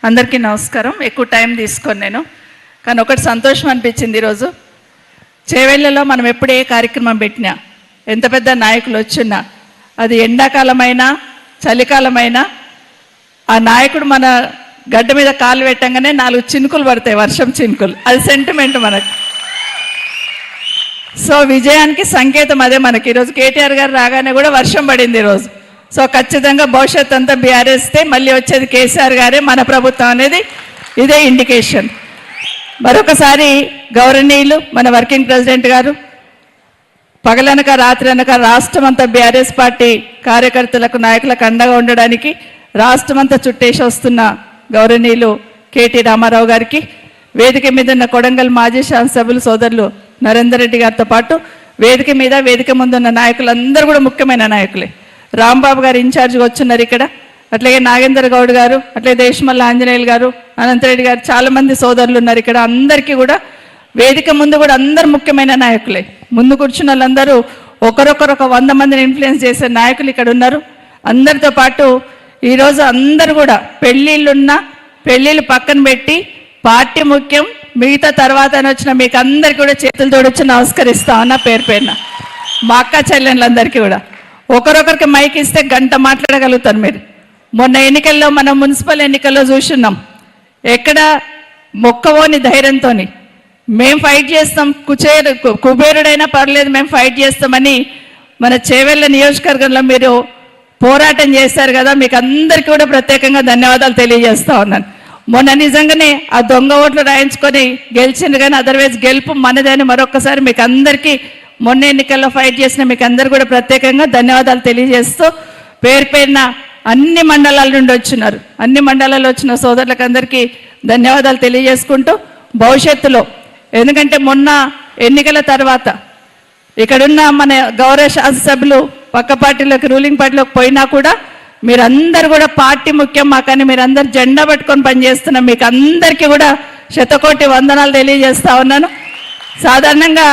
అందరికీ నమస్కారం. ఎక్కువ టైం తీసుకోను నేను, కానీ ఒకటి సంతోషం అనిపించింది ఈరోజు. చేవెళ్ళలో మనం ఎప్పుడు ఏ కార్యక్రమం పెట్టినా, ఎంత పెద్ద నాయకులు వచ్చినా, అది ఎండాకాలమైనా చలికాలమైనా ఆ నాయకుడు మన గడ్డ మీద కాలు పెట్టంగానే 4 చినుకులు పడతాయి, వర్షం చినుకులు. అది సెంటిమెంట్ మనకు. సో విజయానికి సంకేతం అదే మనకి. ఈరోజు కేటీఆర్ గారు రాగానే కూడా వర్షం పడింది ఈరోజు. సో ఖచ్చితంగా భవిష్యత్ అంతా బీఆర్ఎస్తే, మళ్ళీ వచ్చేది కేసీఆర్ గారే, మన ప్రభుత్వం అనేది ఇదే ఇండికేషన్. మరొకసారి గౌరవనీయులు మన వర్కింగ్ ప్రెసిడెంట్ గారు పగలనక రాత్రి అనక రాష్ట్రం అంతా బీఆర్ఎస్ పార్టీ కార్యకర్తలకు నాయకులకు అండగా ఉండడానికి రాష్ట్రం అంతా చుట్టేసి వస్తున్న గౌరవనీయులు కేటీ రామారావు గారికి, వేదిక మీద ఉన్న కొడంగల్ మాజీ శాసనసభ్యులు సోదరులు నరేందర్ రెడ్డి గారితో పాటు వేదిక మీద వేదిక ముందున్న నాయకులందరూ కూడా ముఖ్యమైన నాయకులే. రాంబాబు గారు ఇన్ఛార్జ్గా వచ్చున్నారు ఇక్కడ, అట్లాగే నాగేందర్ గౌడ్ గారు, అట్లాగే దేశమల్ల ఆంజనేయులు గారు, అనంతరెడ్డి గారు, చాలామంది సోదరులు ఉన్నారు ఇక్కడ. అందరికీ కూడా వేదిక ముందు కూడా అందరు ముఖ్యమైన నాయకులే. ముందు కూర్చున్న వాళ్ళందరూ ఒకరొకరు 100 మందిని ఇన్ఫ్లుయెన్స్ చేసే నాయకులు ఇక్కడ ఉన్నారు. అందరితో పాటు ఈరోజు అందరు కూడా పెళ్ళిళ్ళు పక్కన పెట్టి పార్టీ ముఖ్యం, మిగతా తర్వాత అని వచ్చిన మీకు అందరికీ కూడా చేతులు తోడొచ్చి నమస్కరిస్తా ఉన్నా పేరు పేరున. మా అక్క చెల్లెళ్ళందరికీ కూడా ఒకరొకరికి మైక్ ఇస్తే గంట మాట్లాడగలుగుతారు మీరు. మొన్న ఎన్నికల్లో, మనం మున్సిపల్ ఎన్నికల్లో చూస్తున్నాం, ఎక్కడ మొక్కవోని ధైర్యంతో మేము ఫైట్ చేస్తాం, కుబేరుడైనా పర్లేదు మేము ఫైట్ చేస్తామని మన చేవెళ్ళ నియోజకవర్గంలో మీరు పోరాటం చేశారు కదా. మీకు అందరికీ కూడా ప్రత్యేకంగా ధన్యవాదాలు తెలియజేస్తా ఉన్నాను. మొన్న నిజంగానే ఆ దొంగ ఓట్లు రాయించుకొని గెలిచింది, కానీ అదర్వైజ్ గెలుపు మనదని మరొకసారి మీకు అందరికీ మొన్న ఎన్నికల్లో ఫైట్ చేసిన మీకు అందరు కూడా ప్రత్యేకంగా ధన్యవాదాలు తెలియజేస్తూ, పేరు పేరున అన్ని మండలాల నుండి వచ్చినారు, అన్ని మండలాల్లో వచ్చిన సోదరులకు అందరికీ ధన్యవాదాలు తెలియజేసుకుంటూ, భవిష్యత్తులో ఎందుకంటే మొన్న ఎన్నికల తర్వాత ఇక్కడున్న మన గౌరవ శాసనసభ్యులు పక్క పార్టీలోకి, రూలింగ్ పార్టీలోకి పోయినా కూడా మీరందరూ కూడా పార్టీ ముఖ్యం మాకని మీరందరూ జెండా పట్టుకొని పనిచేస్తున్నాం. మీకు అందరికీ కూడా శతకోటి వందనాలు తెలియజేస్తా ఉన్నాను. సాధారణంగా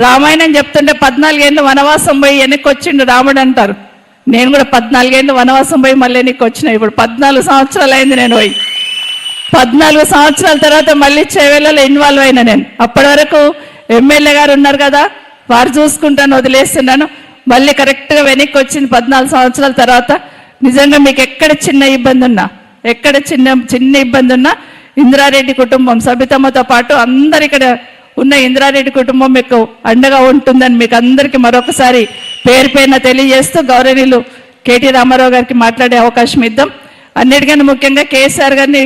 రామాయణం చెప్తుంటే 14 ఏళ్ళు వనవాసం పోయి వెనక్కి వచ్చిండు రాముడు అంటారు. నేను కూడా 14 ఏళ్ళు వనవాసం పోయి మళ్ళీ వెనక్కి వచ్చిన. ఇప్పుడు 14 సంవత్సరాలు అయింది నేను పోయి. 14 సంవత్సరాల తర్వాత మళ్ళీ చేవెళ్ళలో ఇన్వాల్వ్ అయినా నేను. అప్పటి వరకు ఎమ్మెల్యే గారు ఉన్నారు కదా, వారు చూసుకుంటాను వదిలేస్తున్నాను. మళ్ళీ కరెక్ట్గా వెనక్కి వచ్చింది 14 సంవత్సరాల తర్వాత. నిజంగా మీకు ఎక్కడ చిన్న ఇబ్బంది ఉన్నా, ఎక్కడ చిన్న ఇబ్బంది ఉన్నా ఇంద్రారెడ్డి కుటుంబం సబితమ్మతో పాటు అందరు ఇక్కడ ఉన్న ఇంద్రారెడ్డి కుటుంబం మీకు అండగా ఉంటుందని మీకు అందరికీ మరొకసారి పేరు పేరున తెలియజేస్తూ, గౌరవనీయులు కేటీ రామారావు గారికి మాట్లాడే అవకాశం ఇద్దాం. అన్నిటికన్నా ముఖ్యంగా కేసీఆర్ గారిని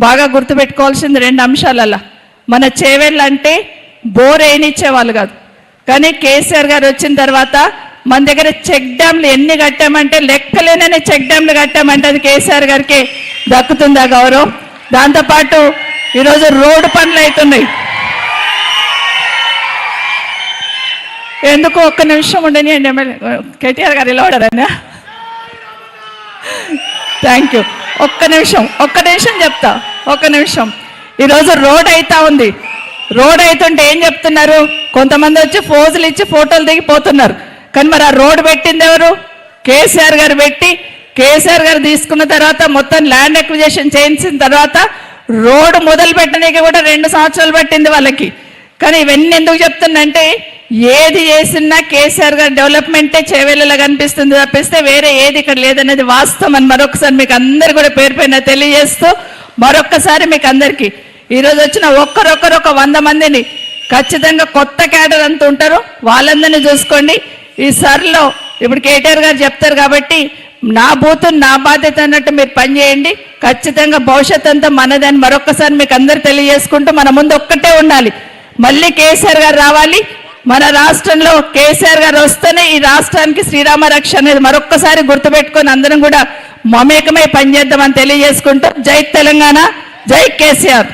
బాగా గుర్తుపెట్టుకోవాల్సింది 2 అంశాలల్లా. మన చేవెళ్ళ అంటే బోర్ వేయనిచ్చేవాళ్ళు కాదు, కానీ కేసీఆర్ గారు వచ్చిన తర్వాత మన దగ్గర చెక్ డ్యామ్లు ఎన్ని కట్టామంటే లెక్కలేనని చెక్ డ్యామ్లు కట్టామంటే అది కేసీఆర్ గారికి దక్కుతుందా గౌరవం. దాంతోపాటు ఈరోజు రోడ్డు పనులు అవుతున్నాయి. ఎందుకు ఒక్క నిమిషం ఉండని ఎమ్మెల్యే కేటీఆర్ గారు ఇలా వాడారన్నా. Thank you. ఒక్క నిమిషం చెప్తా. ఒక్క నిమిషం. ఈరోజు రోడ్ అవుతా ఉంది. రోడ్ అవుతుంటే ఏం చెప్తున్నారు, కొంతమంది వచ్చి ఫోజులు ఇచ్చి ఫోటోలు దిగిపోతున్నారు. కానీ మరి ఆ రోడ్ పెట్టింది ఎవరు? కేసీఆర్ గారు పెట్టి, కేసీఆర్ గారు తీసుకున్న తర్వాత మొత్తం ల్యాండ్ ఎక్విజిషన్ చేయించిన తర్వాత రోడ్డు మొదలు పెట్టడానికి కూడా 2 సంవత్సరాలు పట్టింది వాళ్ళకి. కానీ ఇవన్నీ ఎందుకు చెప్తుందంటే, ఏది చేసినా కేసీఆర్ గారి డెవలప్మెంటే చేవెళ్ళలో కనిపిస్తుంది తప్పిస్తే వేరే ఏది ఇక్కడ లేదనేది వాస్తవం అని మరొకసారి మీకు అందరు కూడా పేరు పైన తెలియజేస్తూ, మరొక్కసారి మీకు అందరికీ ఈరోజు వచ్చిన ఒక్కరొకరు 100 మందిని ఖచ్చితంగా కొత్త క్యాడర్ అంతా ఉంటారు, వాళ్ళందరినీ చూసుకోండి. ఈ సర్లో ఇప్పుడు కేటీఆర్ గారు చెప్తారు కాబట్టి నా బూతు నా బాధ్యత అన్నట్టు మీరు పనిచేయండి. ఖచ్చితంగా భవిష్యత్ అంతా మనదని మరొక్కసారి మీకు అందరు తెలియజేసుకుంటూ, మన ముందు ఒక్కటే ఉండాలి, మళ్ళీ కేసీఆర్ గారు రావాలి. మన రాష్ట్రంలో కేసీఆర్ గారు వస్తేనే ఈ రాష్ట్రానికి శ్రీరామ రక్ష అనేది మరొక్కసారి గుర్తుపెట్టుకొని అందరం కూడా మమేకమై పనిచేద్దామని తెలియజేసుకుంటూ, జై తెలంగాణ, జై కేసీఆర్.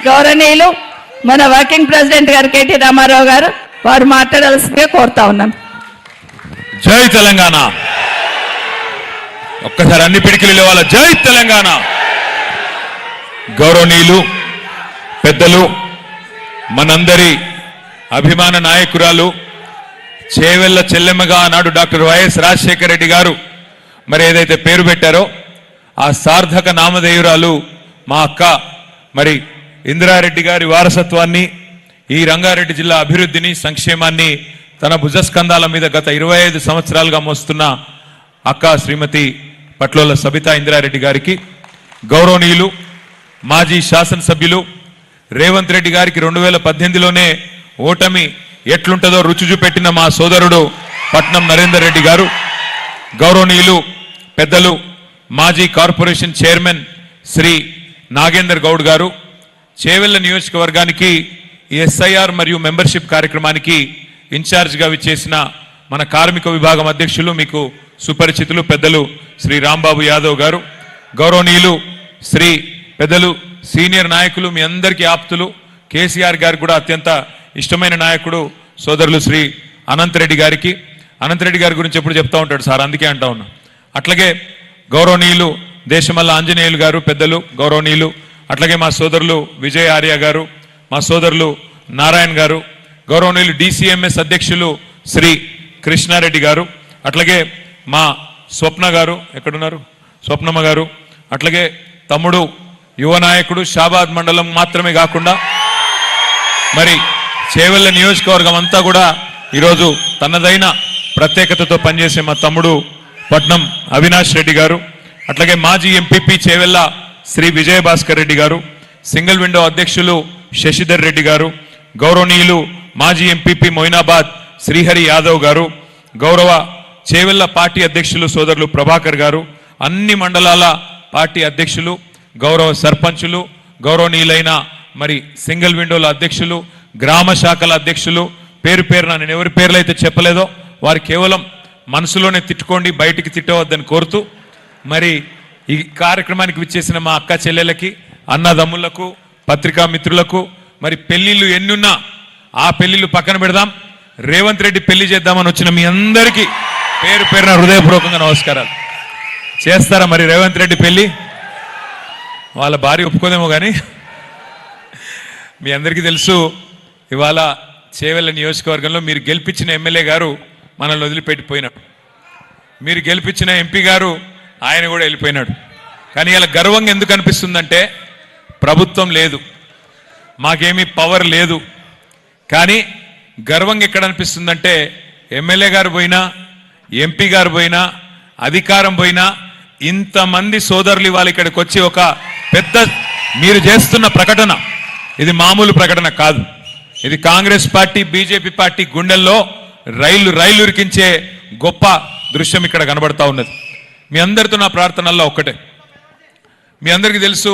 గౌరవనీయులు మన వర్కింగ్ ప్రెసిడెంట్ గారు కేటీ రామారావు గారు, వారు మాట్లాడాల్సిందిగా కోరుతా ఉన్నాను. జై తెలంగాణ. ఒక్కసారి అన్ని పిడికిలు లేవాల. జై తెలంగాణ. గౌరవనీయులు పెద్దలు, మనందరి అభిమాన నాయకురాలు, చేవెళ్ళ చెల్లెమ్మగా ఆనాడు డాక్టర్ వైఎస్ రాజశేఖర రెడ్డి గారు మరి ఏదైతే పేరు పెట్టారో ఆ సార్థక నామధేయురాలు మా అక్క మరి ఇందిరారెడ్డి గారి వారసత్వాన్ని, ఈ రంగారెడ్డి జిల్లా అభివృద్ధిని, సంక్షేమాన్ని తన భుజస్కంధాల మీద గత 25 సంవత్సరాలుగా మోస్తున్న అక్క శ్రీమతి పట్లోల సబితా ఇందిరారెడ్డి గారికి, గౌరవనీయులు మాజీ శాసనసభ్యులు రేవంత్ రెడ్డి గారికి 2018లోనే ఓటమి ఎట్లుంటుందో రుచి చూపెట్టిన మా సోదరుడు పట్నం నరేందర్ రెడ్డి గారు, గౌరవనీయులు పెద్దలు మాజీ కార్పొరేషన్ చైర్మన్ శ్రీ నాగేందర్ గౌడ్ గారు, చేవెళ్ల నియోజకవర్గానికి ఎస్ఐఆర్ మరియు మెంబర్షిప్ కార్యక్రమానికి ఇన్ఛార్జిగా విచ్చేసిన మన కార్మిక విభాగం అధ్యక్షులు మీకు సుపరిచితులు పెద్దలు శ్రీ రాంబాబు యాదవ్ గారు, గౌరవనీయులు శ్రీ పెద్దలు సీనియర్ నాయకులు మీ అందరికీ ఆప్తులు కేసీఆర్ గారికి కూడా అత్యంత ఇష్టమైన నాయకుడు సోదరులు శ్రీ అనంతరెడ్డి గారికి, అనంతరెడ్డి గారి గురించి ఎప్పుడు చెప్తా ఉంటాడు సార్, అందుకే అంటా ఉన్నా. అట్లాగే గౌరవనీయులు దేశమల్ల ఆంజనేయులు గారు పెద్దలు గౌరవనీయులు, అట్లాగే మా సోదరులు విజయ్ ఆర్య గారు, మా సోదరులు నారాయణ గారు, గౌరవనీయులు డిసిఎంఎస్ అధ్యక్షులు శ్రీ కృష్ణారెడ్డి గారు, అట్లాగే మా స్వప్న గారు ఎక్కడున్నారు స్వప్నమ్మ గారు, అట్లాగే తమ్ముడు యువ నాయకుడు షాబాద్ మండలం మాత్రమే కాకుండా మరి చేవెళ్ల నియోజకవర్గం అంతా కూడా ఈరోజు తనదైన ప్రత్యేకతతో పనిచేసే మా తమ్ముడు పట్నం అవినాష్ రెడ్డి గారు, అట్లాగే మాజీ ఎంపీపీ చేవెళ్ల శ్రీ విజయభాస్కర్ రెడ్డి గారు, సింగిల్ విండో అధ్యక్షులు శశిధర్ రెడ్డి గారు, గౌరవనీయులు మాజీ ఎంపీపీ మొయినాబాద్ శ్రీహరి యాదవ్ గారు, గౌరవ చేవెళ్ల పార్టీ అధ్యక్షులు సోదరులు ప్రభాకర్ గారు, అన్ని మండలాల పార్టీ అధ్యక్షులు, గౌరవ సర్పంచులు, గౌరవనీయులైన మరి సింగిల్ విండోల అధ్యక్షులు, గ్రామ శాఖల అధ్యక్షులు, పేరు పేరున నేను ఎవరి పేర్లు అయితే చెప్పలేదో వారు కేవలం మనసులోనే తిట్టుకోండి, బయటికి తిట్టవద్దని కోరుతూ మరి ఈ కార్యక్రమానికి విచ్చేసిన మా అక్క చెల్లెలకి, అన్నదమ్ములకు, పత్రికా మిత్రులకు, మరి పెళ్లిళ్ళు ఎన్నున్నా ఆ పెళ్లిళ్ళు పక్కన పెడదాం, రేవంత్ రెడ్డి పెళ్లి చేద్దామని వచ్చిన మీ అందరికీ పేరు పేరున హృదయపూర్వకంగా నమస్కారాలు. చేస్తారా మరి రేవంత్ రెడ్డి పెళ్లి? వాళ్ళ భార్య ఒప్పుకోదేమో కానీ మీ అందరికీ తెలుసు ఇవాళ చేవెళ్ల నియోజకవర్గంలో మీరు గెలిపించిన ఎమ్మెల్యే గారు మనల్ని వదిలిపెట్టిపోయినాడు, మీరు గెలిపించిన ఎంపీ గారు ఆయన కూడా వెళ్ళిపోయినాడు. కానీ ఇలా గర్వంగా ఎందుకు అనిపిస్తుందంటే ప్రభుత్వం లేదు, మాకేమీ పవర్ లేదు, కానీ గర్వంగా ఎక్కడ అనిపిస్తుందంటే ఎమ్మెల్యే గారు పోయినా, ఎంపీ గారు పోయినా, అధికారం పోయినా ఇంతమంది సోదరులు ఇవాళ ఇక్కడికి వచ్చి ఒక పెద్ద మీరు చేస్తున్న ప్రకటన ఇది మామూలు ప్రకటన కాదు, ఇది కాంగ్రెస్ పార్టీ బీజేపీ పార్టీ గుండెల్లో రైలు ఉరికించే గొప్ప దృశ్యం ఇక్కడ కనబడతా ఉన్నది. మీ అందరితో నా ప్రార్థనల్లో ఒక్కటే, మీ అందరికీ తెలుసు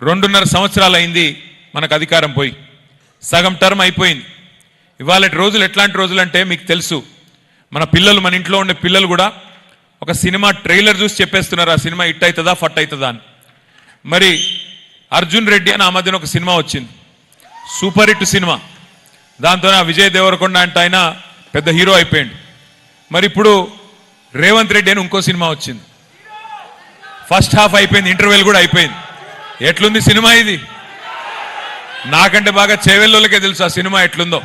2.5 సంవత్సరాలు అయింది మనకు అధికారం పోయి, సగం టర్మ్ అయిపోయింది. ఇవాళ రోజులు ఎట్లాంటి రోజులు అంటే మీకు తెలుసు, మన పిల్లలు మన ఇంట్లో ఉండే పిల్లలు కూడా ఒక సినిమా ట్రైలర్ చూసి చెప్పేస్తున్నారు ఆ సినిమా హిట్ అవుతుందా ఫట్ అవుతుందా అని. మరి అర్జున్ రెడ్డి అని ఆ మధ్యన ఒక సినిమా వచ్చింది, సూపర్ హిట్ సినిమా, దాంతో విజయ్ దేవరకొండ అంటే ఆయన పెద్ద హీరో అయిపోయింది. మరి ఇప్పుడు రేవంత్ రెడ్డి అని ఇంకో సినిమా వచ్చింది, ఫస్ట్ హాఫ్ అయిపోయింది, ఇంటర్వెల్ కూడా అయిపోయింది. ఎట్లుంది సినిమా ఇది? నాకంటే బాగా చేవెళ్ళోళ్ళకే తెలుసు ఆ సినిమా ఎట్లుందో.